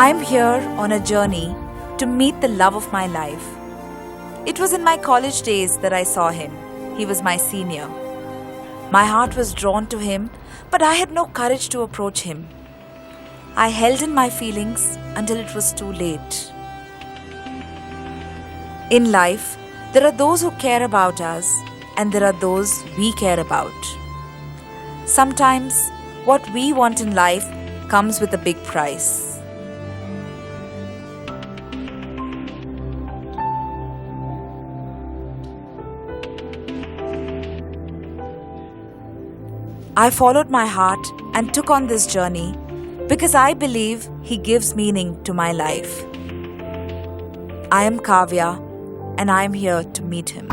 I'm here on a journey to meet the love of my life. It was in my college days that I saw him. He was my senior. My heart was drawn to him, but I had no courage to approach him. I held in my feelings until it was too late. In life, there are those who care about us, and there are those we care about. Sometimes, what we want in life comes with a big price. I followed my heart and took on this journey because I believe he gives meaning to my life. I am Kavya and I am here to meet him.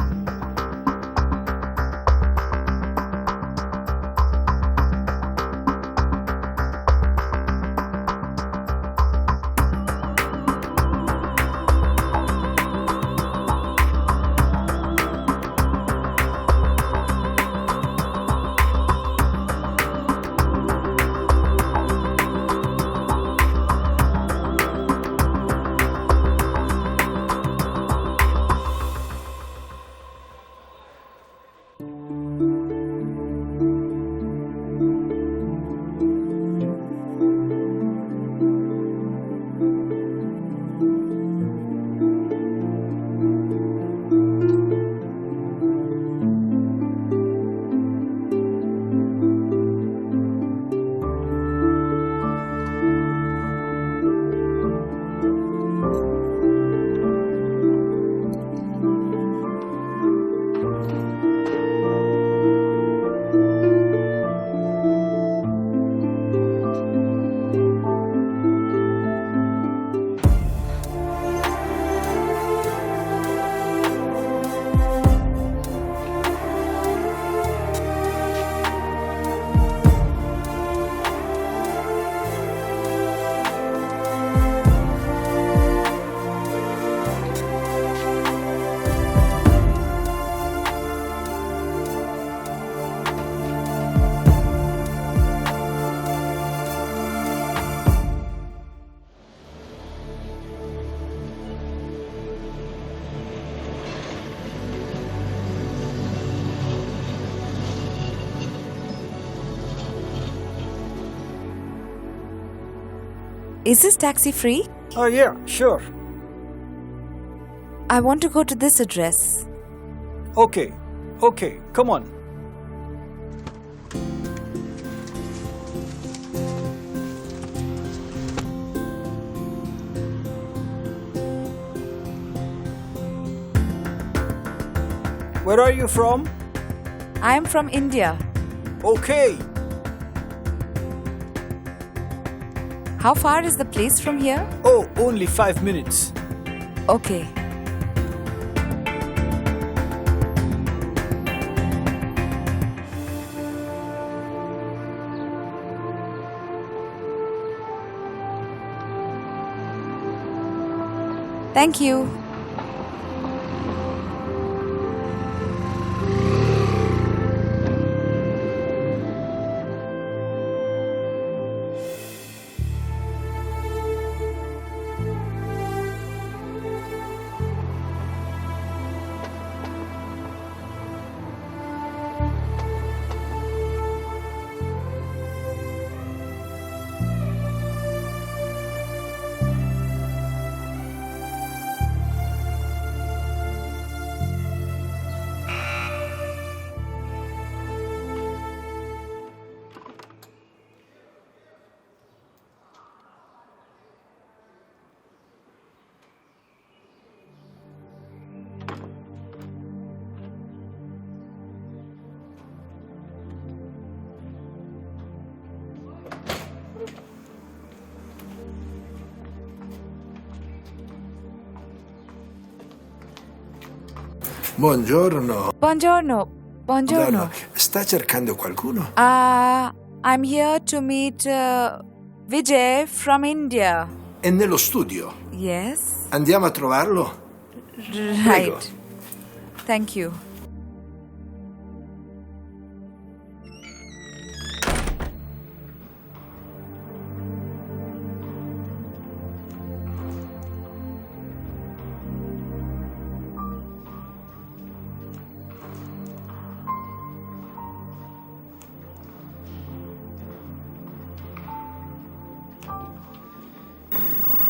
Is this taxi free? Oh yeah, sure. I want to go to this address. Okay, come on. Where are you from? I am from India. Okay. How far is the place from here? Oh, only 5 minutes. Okay. Thank you. Buongiorno. Buongiorno. Buongiorno. Sta cercando qualcuno? I'm here to meet Vijay from India. È nello studio. Yes. Andiamo a trovarlo? Right. Prego. Thank you.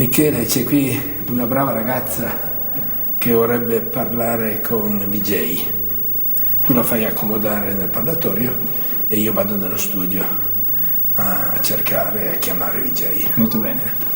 Michele, c'è qui una brava ragazza che vorrebbe parlare con Vijay. Tu la fai accomodare nel parlatorio e io vado nello studio a cercare, a chiamare Vijay. Molto bene.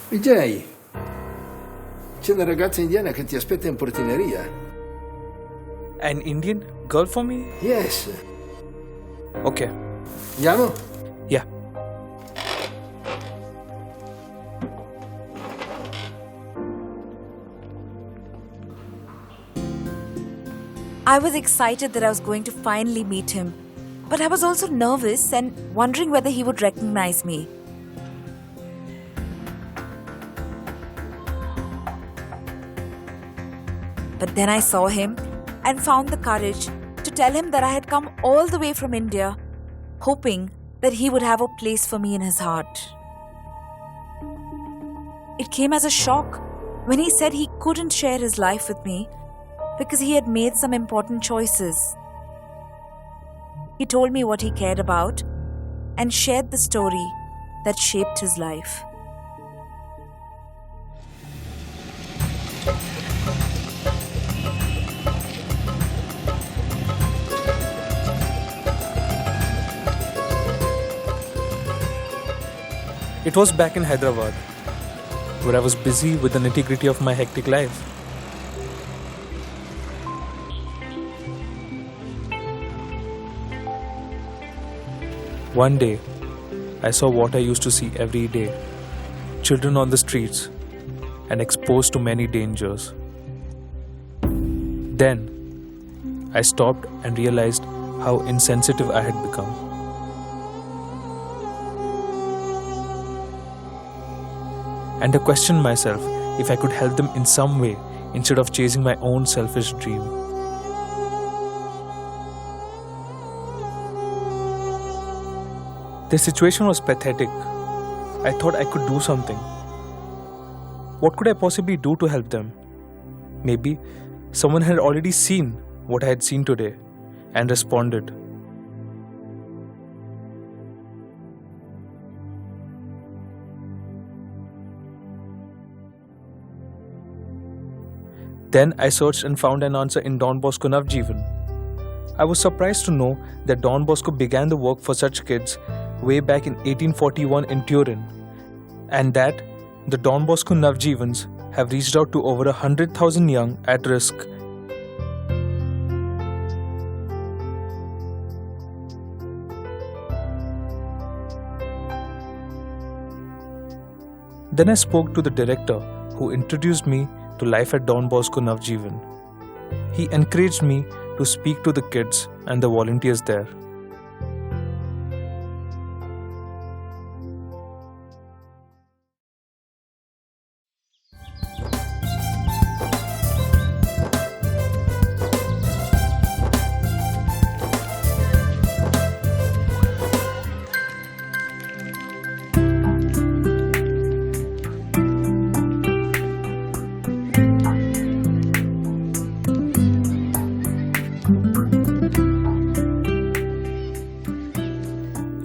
Vijay, c'è una ragazza indiana che ti aspetta in portineria. An Indian girl for me? Yes. Okay. Andiamo? Yeah. I was excited that I was going to finally meet him, but I was also nervous and wondering whether he would recognize me. But then I saw him and found the courage to tell him that I had come all the way from India, hoping that he would have a place for me in his heart. It came as a shock when he said he couldn't share his life with me because he had made some important choices. He told me what he cared about and shared the story that shaped his life. It was back in Hyderabad, where I was busy with the nitty-gritty of my hectic life. One day, I saw what I used to see every day: children on the streets and exposed to many dangers. Then, I stopped and realized how insensitive I had become. And I questioned myself if I could help them in some way instead of chasing my own selfish dream. The situation was pathetic. I thought I could do something. What could I possibly do to help them? Maybe someone had already seen what I had seen today and responded. Then I searched and found an answer in Don Bosco Navjeevan. I was surprised to know that Don Bosco began the work for such kids way back in 1841 in Turin, and that the Don Bosco Navjeevans have reached out to over 100,000 young at risk. Then I spoke to the director, who introduced me to life at Don Bosco Navjeevan. He encouraged me to speak to the kids and the volunteers there.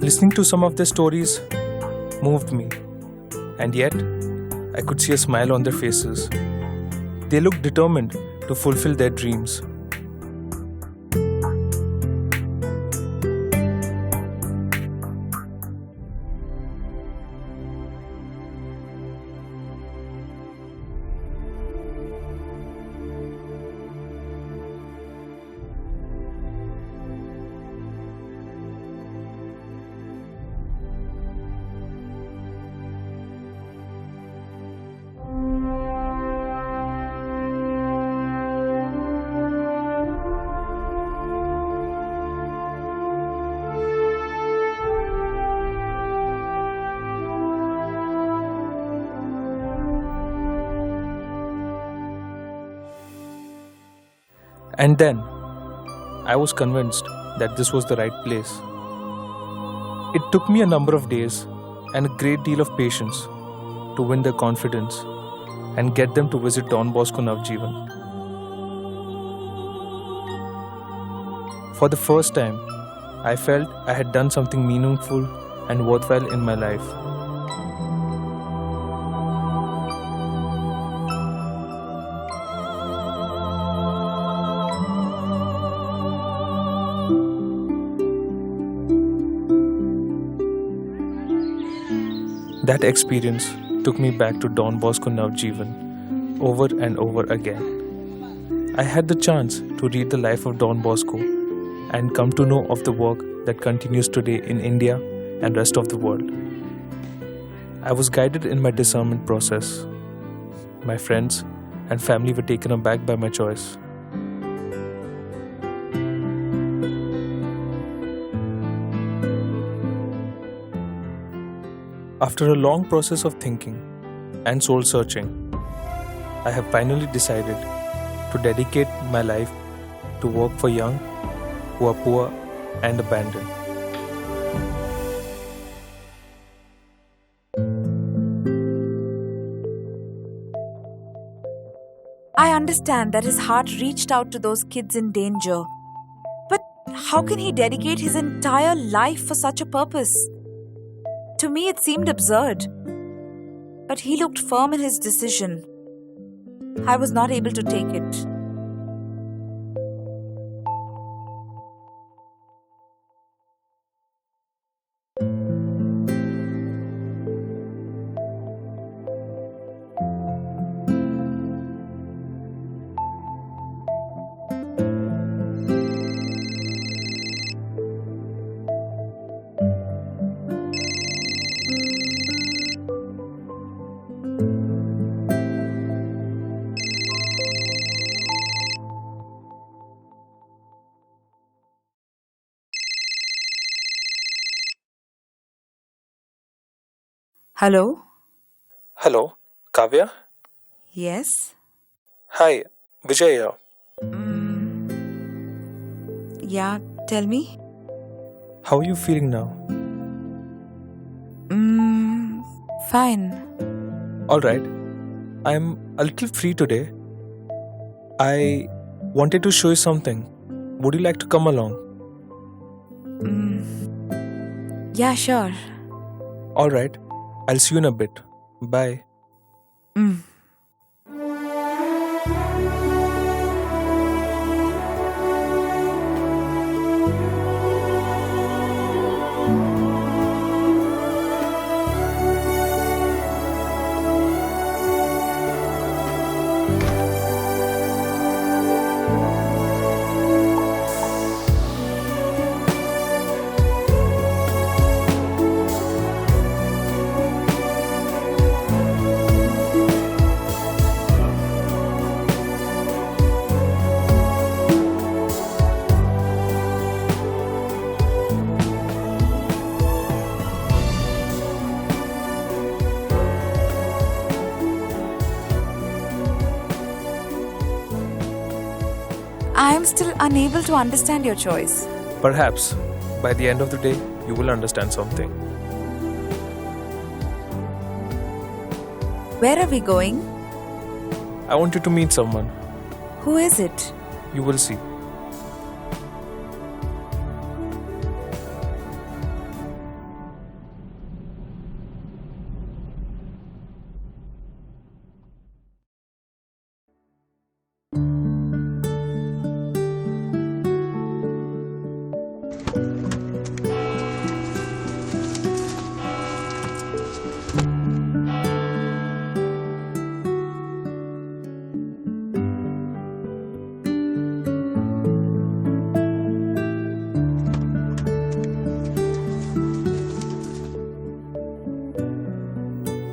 Listening to some of their stories moved me, and yet I could see a smile on their faces. They looked determined to fulfill their dreams. And then I was convinced that this was the right place. It took me a number of days and a great deal of patience to win their confidence and get them to visit Don Bosco Navjeevan. For the first time, I felt I had done something meaningful and worthwhile in my life. That experience took me back to Don Bosco Navjeevan over and over again. I had the chance to read the life of Don Bosco and come to know of the work that continues today in India and rest of the world. I was guided in my discernment process. My friends and family were taken aback by my choice. After a long process of thinking and soul searching, I have finally decided to dedicate my life to work for young who are poor and abandoned. I understand that his heart reached out to those kids in danger. But how can he dedicate his entire life for such a purpose? To me, it seemed absurd. But he looked firm in his decision. I was not able to take it. Hello? Hello, Kavya? Yes? Hi, Vijay here. Yeah, tell me. How are you feeling now? Fine. Alright, I'm a little free today. I wanted to show you something. Would you like to come along? Yeah, sure. Alright, I'll see you in a bit. Bye. I am still unable to understand your choice. Perhaps by the end of the day, you will understand something. Where are we going? I want you to meet someone. Who is it? You will see.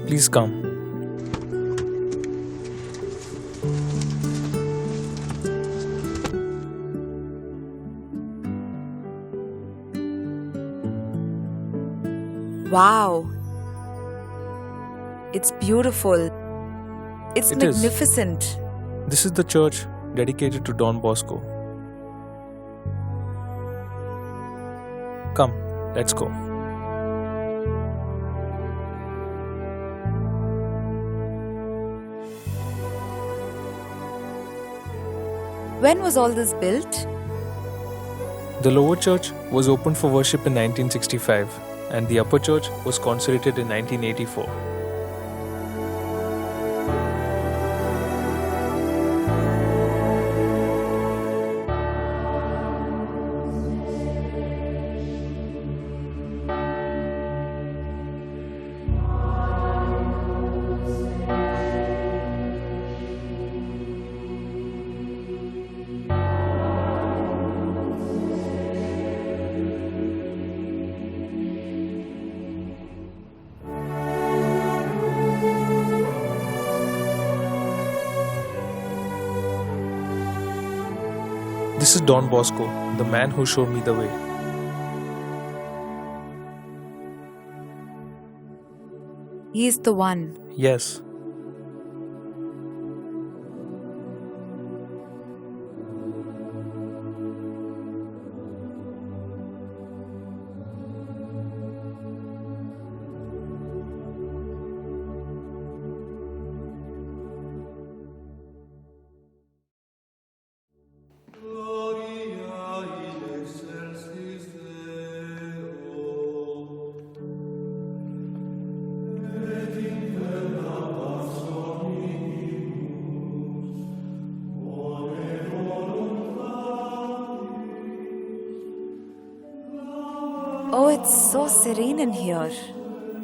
Please come. Wow. It's beautiful. It's It is. magnificent. This is the church dedicated to Don Bosco. Come, let's go. When was all this built? The lower church was opened for worship in 1965 and the upper church was consecrated in 1984. This is Don Bosco, the man who showed me the way. He's the one. Yes. Oh, it's so serene in here.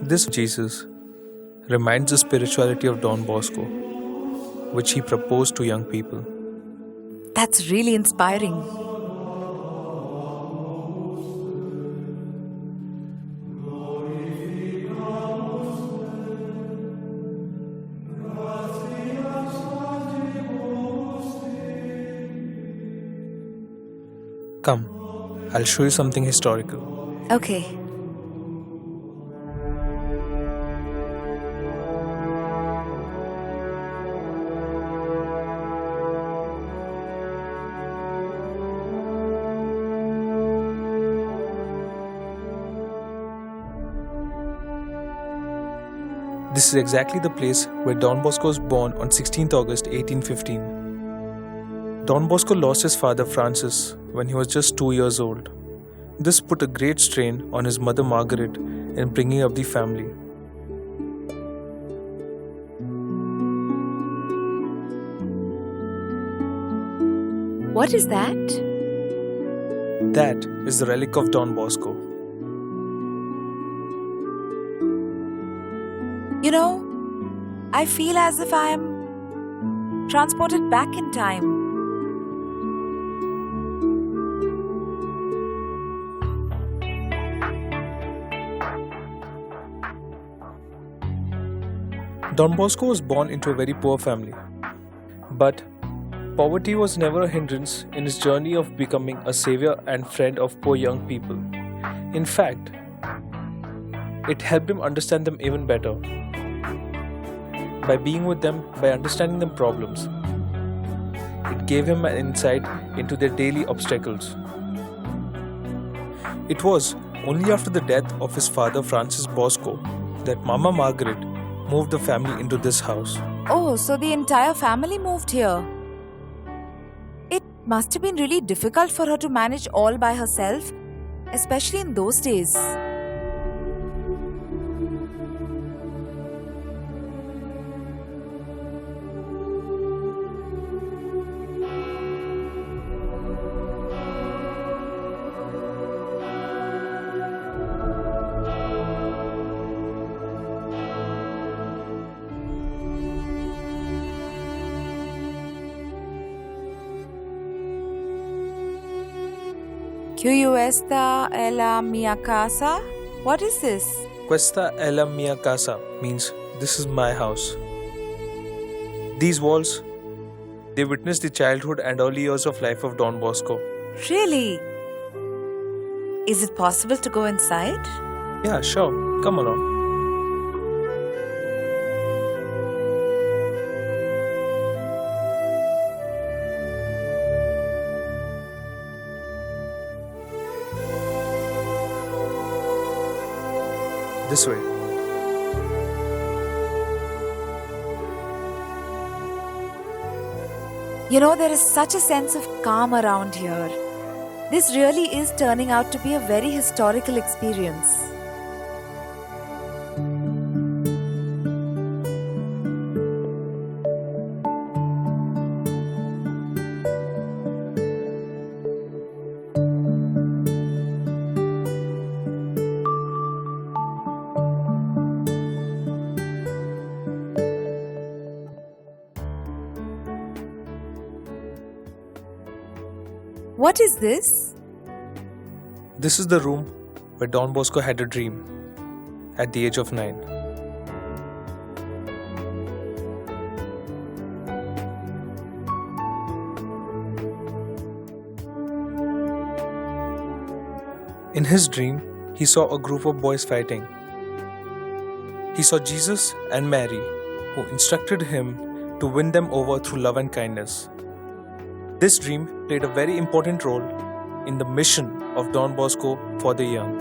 This Jesus reminds the spirituality of Don Bosco, which he proposed to young people. That's really inspiring. Come, I'll show you something historical. Okay. This is exactly the place where Don Bosco was born on 16th August 1815. Don Bosco lost his father Francis when he was just 2 years old. This put a great strain on his mother Margaret in bringing up the family. What is that? That is the relic of Don Bosco. You know, I feel as if I am transported back in time. Don Bosco was born into a very poor family. But poverty was never a hindrance in his journey of becoming a savior and friend of poor young people. In fact, it helped him understand them even better. By being with them, by understanding their problems, it gave him an insight into their daily obstacles. It was only after the death of his father Francis Bosco that Mama Margaret moved the family into this house. Oh, so the entire family moved here. It must have been really difficult for her to manage all by herself, especially in those days. Questa è la mia casa? What is this? Questa è la mia casa means this is my house. These walls, they witness the childhood and early years of life of Don Bosco. Really? Is it possible to go inside? Yeah, sure. Come along. This way. You know, there is such a sense of calm around here. This really is turning out to be a very historical experience. What is this? This is the room where Don Bosco had a dream at the age of 9. In his dream, he saw a group of boys fighting. He saw Jesus and Mary, who instructed him to win them over through love and kindness. This dream played a very important role in the mission of Don Bosco for the young.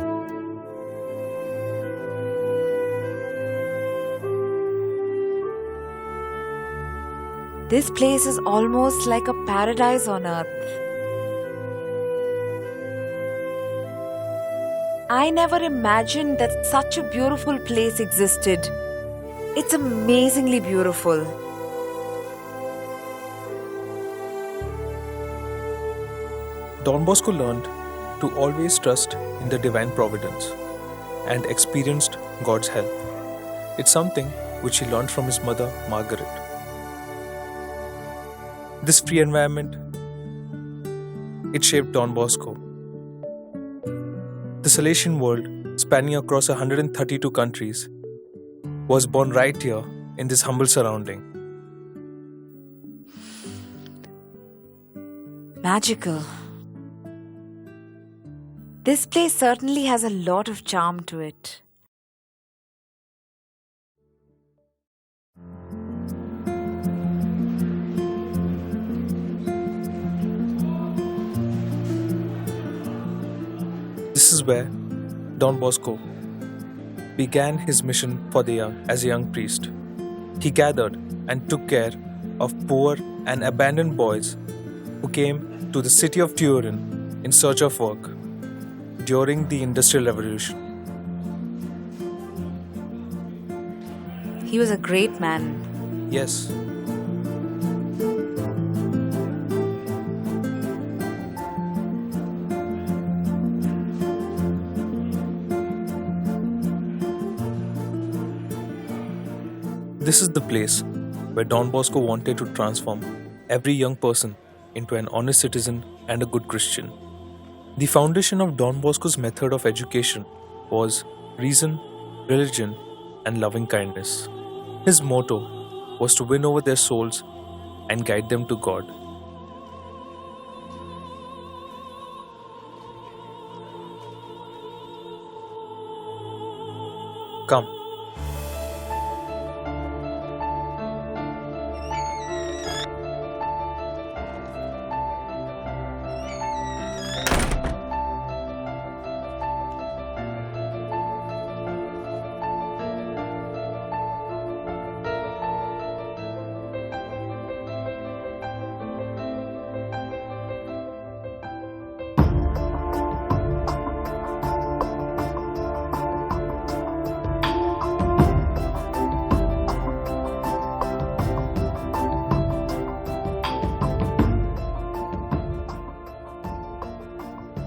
This place is almost like a paradise on earth. I never imagined that such a beautiful place existed. It's amazingly beautiful. Don Bosco learned to always trust in the divine providence and experienced God's help. It's something which he learned from his mother, Margaret. This free environment, it shaped Don Bosco. The Salesian world, spanning across 132 countries, was born right here in this humble surrounding. Magical. This place certainly has a lot of charm to it. This is where Don Bosco began his mission for the young as a young priest. He gathered and took care of poor and abandoned boys who came to the city of Turin in search of work during the Industrial Revolution. He was a great man. Yes, this is the place where Don Bosco wanted to transform every young person into an honest citizen and a good Christian. The foundation of Don Bosco's method of education was reason, religion, and loving kindness. His motto was to win over their souls and guide them to God. Come.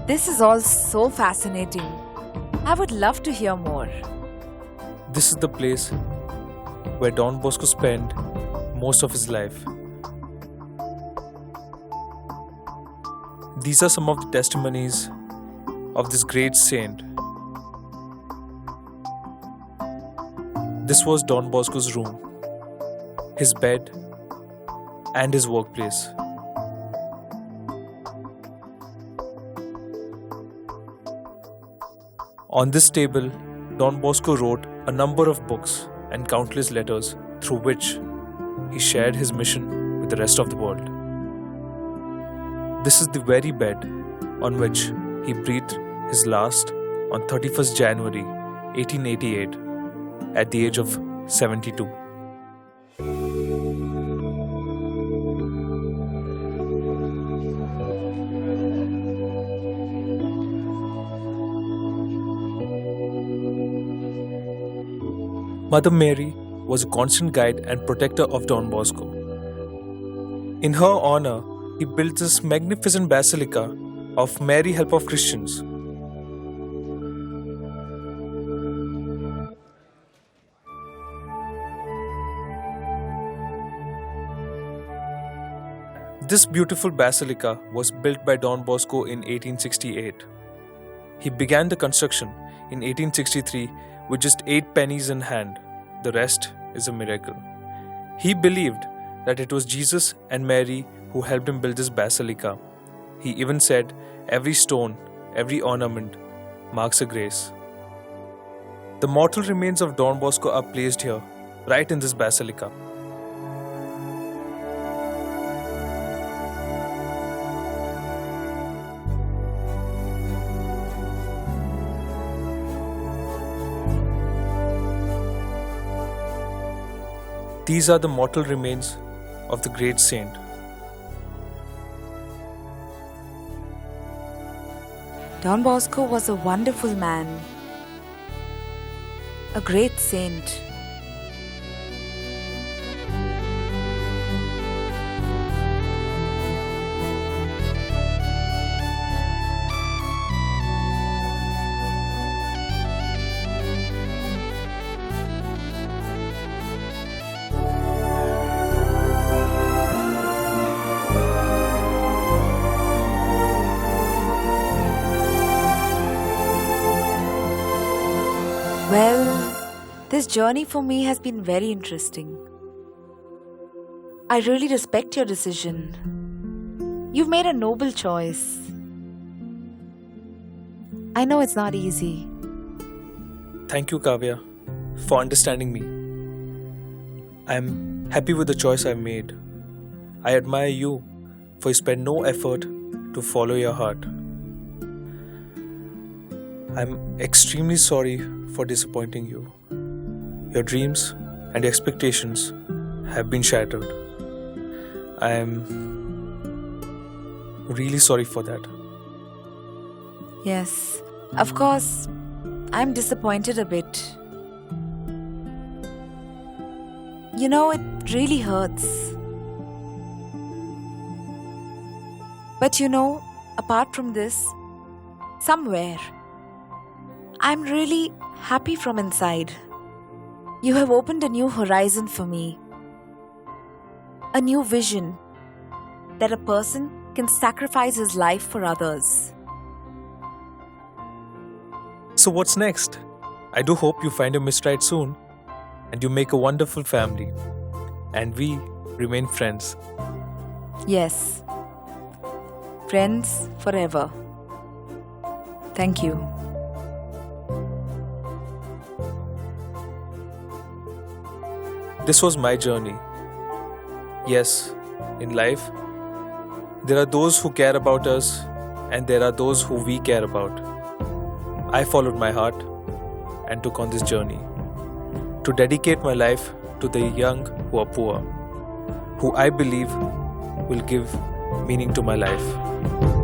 This is all so fascinating. I would love to hear more. This is the place where Don Bosco spent most of his life. These are some of the testimonies of this great saint. This was Don Bosco's room, his bed, and his workplace. On this table, Don Bosco wrote a number of books and countless letters through which he shared his mission with the rest of the world. This is the very bed on which he breathed his last on 31st January 1888, at the age of 72. Mother Mary was a constant guide and protector of Don Bosco. In her honor, he built this magnificent basilica of Mary Help of Christians. This beautiful basilica was built by Don Bosco in 1868. He began the construction in 1863 with just 8 pennies in hand. The rest is a miracle. He believed that it was Jesus and Mary who helped him build this basilica. He even said, "Every stone, every ornament marks a grace." The mortal remains of Don Bosco are placed here, right in this basilica. These are the mortal remains of the great saint. Don Bosco was a wonderful man, a great saint. Well, this journey for me has been very interesting. I really respect your decision. You've made a noble choice. I know it's not easy. Thank you, Kavya, for understanding me. I'm happy with the choice I've made. I admire you for you spend no effort to follow your heart. I'm extremely sorry for disappointing you. Your dreams and expectations have been shattered. I am really sorry for that. Yes, of course, I'm disappointed a bit. You know, it really hurts. But you know, apart from this, somewhere, I'm really happy from inside. You have opened a new horizon for me. A new vision that a person can sacrifice his life for others. So what's next? I do hope you find your mistride soon and you make a wonderful family. And we remain friends. Yes. Friends forever. Thank you. This was my journey. Yes, in life, there are those who care about us and there are those who we care about. I followed my heart and took on this journey to dedicate my life to the young who are poor, who I believe will give meaning to my life.